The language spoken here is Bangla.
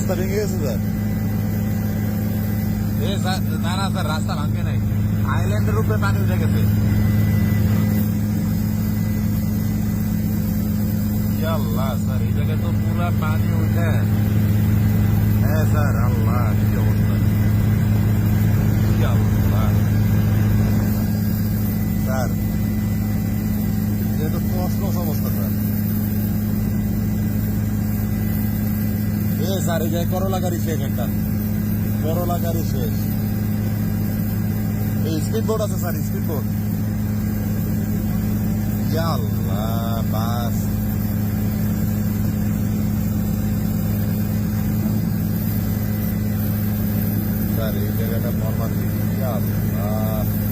রাস্তা ভেঙে গেছে স্যার? না না স্যার, রাস্তা ভাঙে নাই, আইল্যান্ডের উপরে পানি উঠে গেছে। আল্লাহ স্যার, এই জায়গায় তো পুরা পানি উঠে। হ্যাঁ স্যার, আল্লাহ কি অবস্থা, আল্লাহ স্যার এটা তো তছনছ অবস্থা স্যার। স্যার এই জায়গায় করলা গাড়ি শেষ, একটা করলা গাড়ি শেষ। এই স্পিড বোর্ড আছে স্যার, স্পিড বোর্ড। আল্লাহ বাস স্যার, এই জায়গাটা মর্মান্তিক। আল্লাহ